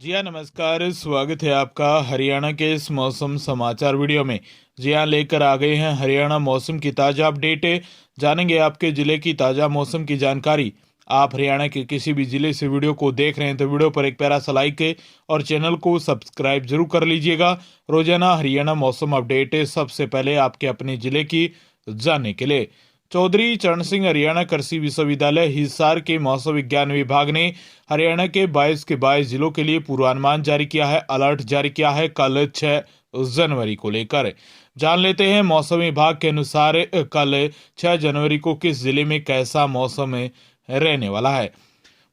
जी हाँ, नमस्कार। स्वागत है आपका हरियाणा के इस मौसम समाचार वीडियो में। जी हाँ, लेकर आ गए हैं हरियाणा मौसम की ताज़ा अपडेट। जानेंगे आपके ज़िले की ताज़ा मौसम की जानकारी। आप हरियाणा के किसी भी ज़िले से वीडियो को देख रहे हैं तो वीडियो पर एक प्यारा सा लाइक और चैनल को सब्सक्राइब जरूर कर लीजिएगा। रोजाना हरियाणा मौसम अपडेट सबसे पहले आपके अपने ज़िले की जानने के लिए। चौधरी चरण सिंह हरियाणा कृषि विश्वविद्यालय हिसार के मौसम विज्ञान विभाग ने हरियाणा के 22 के 22 जिलों के लिए पूर्वानुमान जारी किया है। अलर्ट जारी किया है कल 6 जनवरी को लेकर। जान लेते हैं मौसम विभाग के अनुसार कल 6 जनवरी को किस जिले में कैसा मौसम रहने वाला है।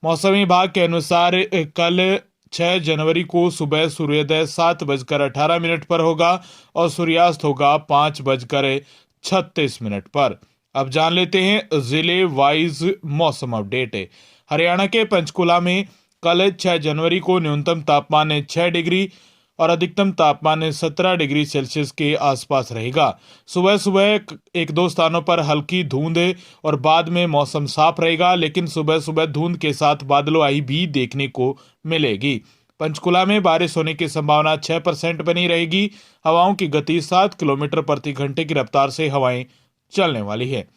मौसम विभाग के अनुसार कल 6 जनवरी को सुबह सूर्योदय 7:18 पर होगा और सूर्यास्त होगा 5:36 पर। अब जान लेते हैं जिले वाइज मौसम अपडेट। हरियाणा के पंचकुला में कल 6 जनवरी को न्यूनतम तापमान 6 डिग्री और अधिकतम तापमान 17 डिग्री सेल्सियस के आसपास रहेगा। सुबह सुबह एक दो स्थानों पर हल्की धुंध और बाद में मौसम साफ रहेगा, लेकिन सुबह सुबह धुंध के साथ बादलवाई भी देखने को मिलेगी। पंचकुला में बारिश होने की संभावना 6% बनी रहेगी। हवाओं की गति 7 किलोमीटर प्रति घंटे की रफ्तार से हवाएं चलने वाली है।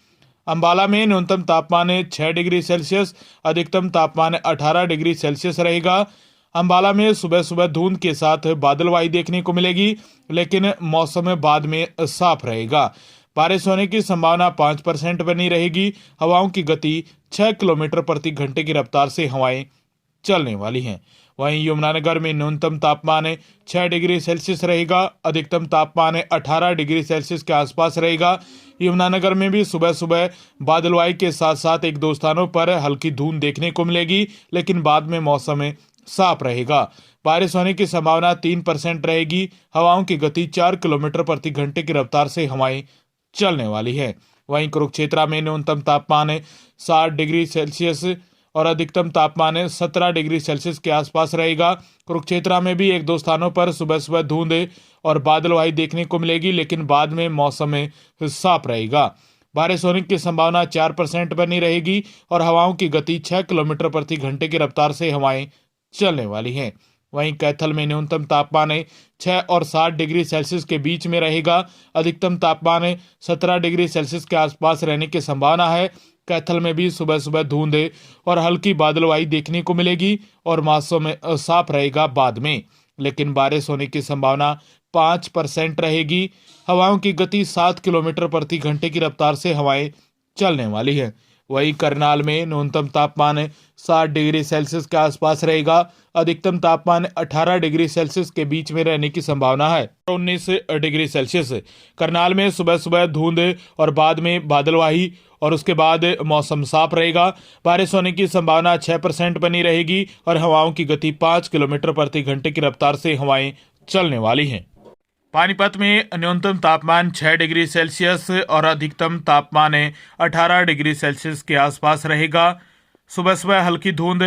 अंबाला में न्यूनतम तापमान 6 डिग्री सेल्सियस, अधिकतम तापमान 18 डिग्री सेल्सियस रहेगा। अंबाला में सुबह सुबह धुंध के साथ बादलवाई देखने को मिलेगी, लेकिन मौसम बाद में साफ रहेगा। बारिश होने की संभावना 5% बनी रहेगी। हवाओं की गति 6 किलोमीटर प्रति घंटे की रफ्तार से हवाएं चलने वाली हैं। वहीं यमुनानगर में न्यूनतम तापमान 6 डिग्री सेल्सियस रहेगा, अधिकतम तापमान 18 डिग्री सेल्सियस के आसपास रहेगा। यमुनानगर में भी सुबह सुबह बादलवाई के साथ साथ एक दो स्थानों पर हल्की धूंध देखने को मिलेगी, लेकिन बाद में मौसम साफ रहेगा। बारिश होने की संभावना 3% रहेगी। हवाओं की गति 4 किलोमीटर प्रति घंटे की रफ्तार से हवाएं चलने वाली है। वहीं कुरुक्षेत्र में न्यूनतम तापमान 7 डिग्री सेल्सियस और अधिकतम तापमान 17 डिग्री सेल्सियस के आसपास रहेगा। कुरुक्षेत्र में भी एक दो स्थानों पर सुबह सुबह धुंध और बादलवाई देखने को मिलेगी, लेकिन बाद में मौसम साफ रहेगा। बारिश होने की संभावना 4% बनी रहेगी और हवाओं की गति 6 किलोमीटर प्रति घंटे की रफ्तार से हवाएं चलने वाली हैं। वहीं कैथल में न्यूनतम तापमान 6 और 7 डिग्री सेल्सियस के बीच में रहेगा। अधिकतम तापमान 17 डिग्री सेल्सियस के आसपास रहने की संभावना है। कैथल में भी सुबह सुबह धुंध और हल्की बादलवाई देखने को मिलेगी और मौसम साफ रहेगा बाद में, लेकिन बारिश होने की संभावना 5% रहेगी। हवाओं की गति 7 किलोमीटर प्रति घंटे की रफ्तार से हवाएं चलने वाली है। वहीं करनाल में न्यूनतम तापमान 7 डिग्री सेल्सियस के आसपास रहेगा। अधिकतम तापमान 18 डिग्री सेल्सियस के बीच में रहने की संभावना है। 19 डिग्री सेल्सियस। करनाल में सुबह सुबह धुंध और बाद में बादलवाही और उसके बाद मौसम साफ रहेगा। बारिश होने की संभावना 6% बनी रहेगी और हवाओं की गति 5 किलोमीटर प्रति घंटे की रफ्तार से हवाएं चलने वाली हैं। पानीपत में न्यूनतम तापमान 6 डिग्री सेल्सियस और अधिकतम तापमान 18 डिग्री सेल्सियस के आसपास रहेगा। सुबह सुबह हल्की धुंध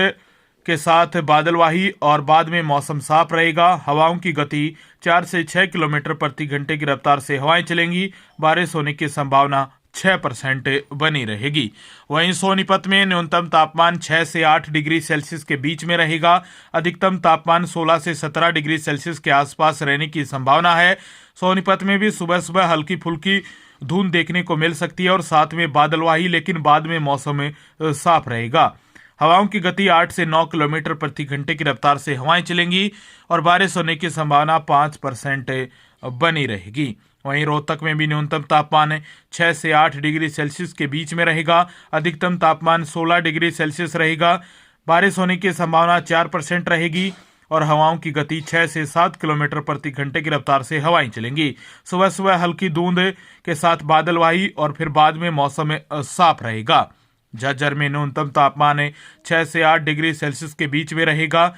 के साथ बादलवाही और बाद में मौसम साफ रहेगा। हवाओं की गति 4 से 6 किलोमीटर प्रति घंटे की रफ्तार से हवाएं चलेंगी। बारिश होने की संभावना 6% बनी रहेगी। वहीं सोनीपत में न्यूनतम तापमान 6 से 8 डिग्री सेल्सियस के बीच में रहेगा। अधिकतम तापमान 16 से 17 डिग्री सेल्सियस के आसपास रहने की संभावना है। सोनीपत में भी सुबह सुबह हल्की फुल्की धुंध देखने को मिल सकती है और साथ में बादलवाही, लेकिन बाद में मौसम साफ रहेगा। हवाओं की गति 8 से 9 किलोमीटर प्रति घंटे की रफ्तार से हवाएं चलेंगी और बारिश होने की संभावना 5% बनी रहेगी। वहीं रोहतक में भी न्यूनतम तापमान 6 से 8 डिग्री सेल्सियस के बीच में रहेगा। अधिकतम तापमान 16 डिग्री सेल्सियस रहेगा। बारिश होने की संभावना 4% रहेगी और हवाओं की गति 6 से 7 किलोमीटर प्रति घंटे की रफ्तार से हवाएं चलेंगी। सुबह सुबह हल्की धुंध के साथ बादलवाही और फिर बाद में मौसम साफ रहेगा। झज्जर में न्यूनतम तापमान 6 से 8 डिग्री सेल्सियस के बीच में रहेगा।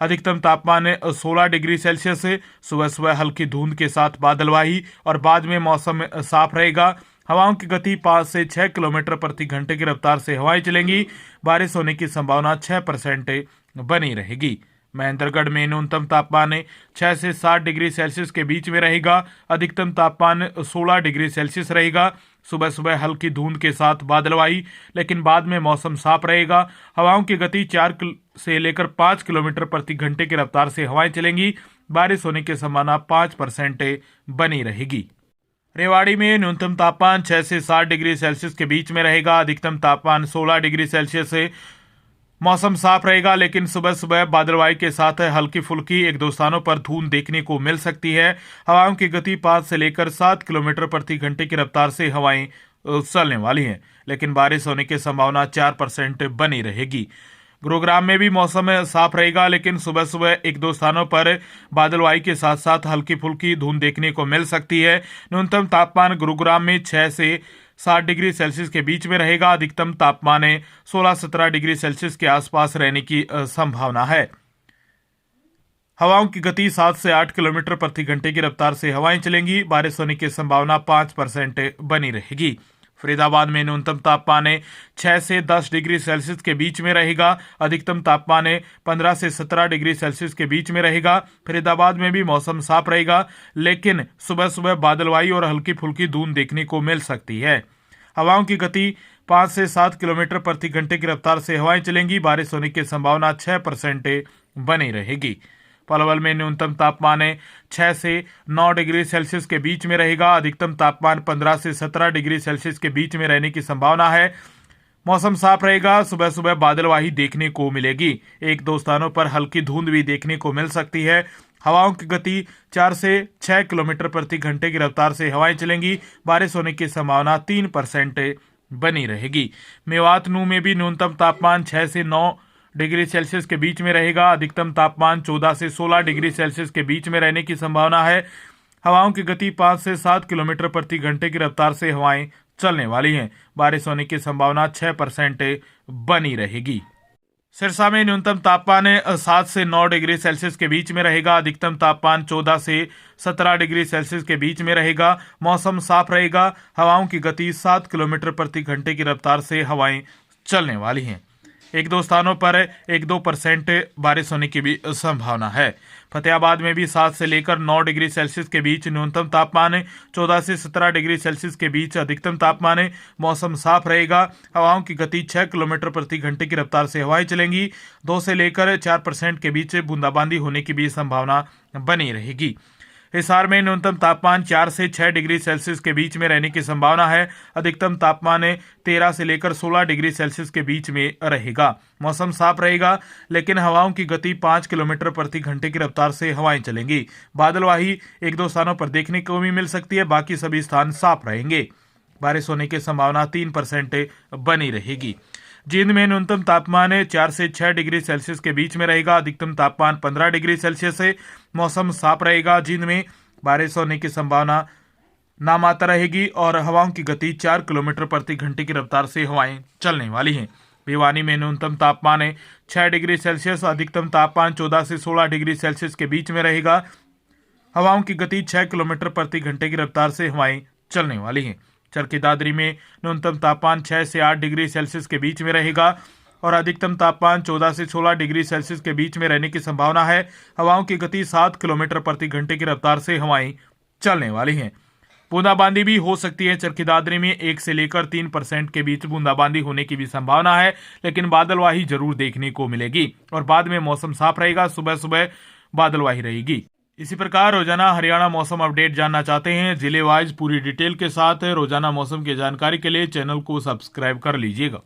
अधिकतम तापमान 16 डिग्री सेल्सियस। सुबह सुबह हल्की धुंध के साथ बादलवाही और बाद में मौसम साफ रहेगा। हवाओं की गति 5 से 6 किलोमीटर प्रति घंटे की रफ्तार से हवाएं चलेंगी। बारिश होने की संभावना 6% बनी रहेगी। महेंद्रगढ़ में न्यूनतम तापमान 6 से 7 डिग्री सेल्सियस के बीच में रहेगा। अधिकतम तापमान 16 डिग्री सेल्सियस रहेगा। सुबह सुबह हल्की धुंध के साथ बादलवाई, लेकिन बाद में मौसम साफ रहेगा। हवाओं की गति 4 से लेकर 5 किलोमीटर प्रति घंटे की रफ्तार से हवाएं चलेंगी। बारिश होने की संभावना 5% बनी रहेगी। रेवाड़ी में न्यूनतम तापमान 6 से 7 डिग्री सेल्सियस के बीच में रहेगा। अधिकतम तापमान 16 डिग्री सेल्सियस से मौसम साफ रहेगा, लेकिन सुबह सुबह बादलवाई के साथ हल्की फुल्की एक दो स्थानों पर धूंध देखने को मिल सकती है। हवाओं की गति 5 से लेकर 7 किलोमीटर प्रति घंटे की रफ्तार से हवाएं चलने वाली हैं, लेकिन बारिश होने की संभावना 4% बनी रहेगी। गुरुग्राम में भी मौसम साफ रहेगा, लेकिन सुबह सुबह एक दो स्थानों पर बादलवाई के साथ साथ हल्की फुल्की धुंध देखने को मिल सकती है। न्यूनतम तापमान गुरुग्राम में 6 से 7 डिग्री सेल्सियस के बीच में रहेगा। अधिकतम तापमान 16-17 डिग्री सेल्सियस के आसपास रहने की संभावना है। हवाओं की गति 7 से 8 किलोमीटर प्रति घंटे की रफ्तार से हवाएं चलेंगी। बारिश होने की संभावना 5% बनी रहेगी। फरीदाबाद में न्यूनतम तापमान 6 से 10 डिग्री सेल्सियस के बीच में रहेगा। अधिकतम तापमान 15 से 17 डिग्री सेल्सियस के बीच में रहेगा। फरीदाबाद में भी मौसम साफ रहेगा, लेकिन सुबह सुबह बादलवाई और हल्की फुल्की धूंध देखने को मिल सकती है। हवाओं की गति 5 से 7 किलोमीटर प्रति घंटे की रफ्तार से हवाएं चलेंगी। बारिश होने की संभावना 6% बनी रहेगी। पलवल में न्यूनतम तापमान 6 से 9 डिग्री सेल्सियस के बीच में रहेगा। अधिकतम तापमान 15 से 17 डिग्री सेल्सियस के बीच में रहने की संभावना है। मौसम साफ रहेगा। सुबह सुबह बादलवाही देखने को मिलेगी। एक दो स्थानों पर हल्की धुंध भी देखने को मिल सकती है। हवाओं की गति 4 से 6 किलोमीटर प्रति घंटे की रफ्तार से हवाएं चलेंगी। बारिश होने की संभावना 3% बनी रहेगी। मेवात नू में भी न्यूनतम तापमान 6 से 9 डिग्री सेल्सियस के बीच में रहेगा। अधिकतम तापमान 14 से 16 डिग्री सेल्सियस के बीच में रहने की संभावना है। हवाओं की गति 5 से 7 किलोमीटर प्रति घंटे की रफ्तार से हवाएं चलने वाली हैं। बारिश होने की संभावना 6% बनी रहेगी। सिरसा में न्यूनतम तापमान 7 से 9 डिग्री सेल्सियस के बीच में रहेगा। अधिकतम तापमान 14 से 17 डिग्री सेल्सियस के बीच में रहेगा। मौसम साफ रहेगा। हवाओं की गति 7 किलोमीटर प्रति घंटे की रफ्तार से हवाएं चलने वाली हैं। एक दो स्थानों पर 1-2% बारिश होने की भी संभावना है। फतेहाबाद में भी 7 से लेकर 9 डिग्री सेल्सियस के बीच न्यूनतम तापमान, 14 से 17 डिग्री सेल्सियस के बीच अधिकतम तापमान। मौसम साफ रहेगा। हवाओं की गति 6 किलोमीटर प्रति घंटे की रफ्तार से हवाएं चलेंगी। 2 से लेकर 4% के बीच बूंदाबांदी होने की भी संभावना बनी रहेगी। हिसार में न्यूनतम तापमान 4 से 6 डिग्री सेल्सियस के बीच में रहने की संभावना है। अधिकतम तापमान 13 से लेकर 16 डिग्री सेल्सियस के बीच में रहेगा। मौसम साफ रहेगा, लेकिन हवाओं की गति 5 किलोमीटर प्रति घंटे की रफ्तार से हवाएं चलेंगी। बादलवाही एक दो स्थानों पर देखने को भी मिल सकती है। बाकी सभी स्थान साफ रहेंगे। बारिश होने की संभावना 3% बनी रहेगी। जींद में न्यूनतम तापमान 4 से 6 डिग्री सेल्सियस के बीच में रहेगा। अधिकतम तापमान 15 डिग्री सेल्सियस से मौसम साफ रहेगा। जींद में बारिश होने की संभावना नामात्र रहेगी और हवाओं की गति 4 किलोमीटर प्रति घंटे की रफ्तार से हवाएं चलने वाली हैं। भिवानी में न्यूनतम तापमान 6 डिग्री सेल्सियस, अधिकतम तापमान 14 से 16 डिग्री सेल्सियस के बीच में रहेगा। हवाओं की गति 6 किलोमीटर प्रति घंटे की रफ्तार से हवाएं चलने वाली हैं। चरखी दादरी में न्यूनतम तापमान 6 से 8 डिग्री सेल्सियस के बीच में रहेगा और अधिकतम तापमान 14 से 16 डिग्री सेल्सियस के बीच में रहने की संभावना है। हवाओं की गति 7 किलोमीटर प्रति घंटे की रफ्तार से हवाएं चलने वाली हैं। बूंदाबांदी भी हो सकती है। चरखी दादरी में 1 से लेकर 3% के बीच बूंदाबांदी होने की भी संभावना है, लेकिन बादलवाही जरूर देखने को मिलेगी और बाद में मौसम साफ रहेगा। सुबह सुबह बादलवाही रहेगी। इसी प्रकार रोजाना हरियाणा मौसम अपडेट जानना चाहते हैं जिले वाइज पूरी डिटेल के साथ रोजाना मौसम की जानकारी के लिए चैनल को सब्सक्राइब कर लीजिएगा।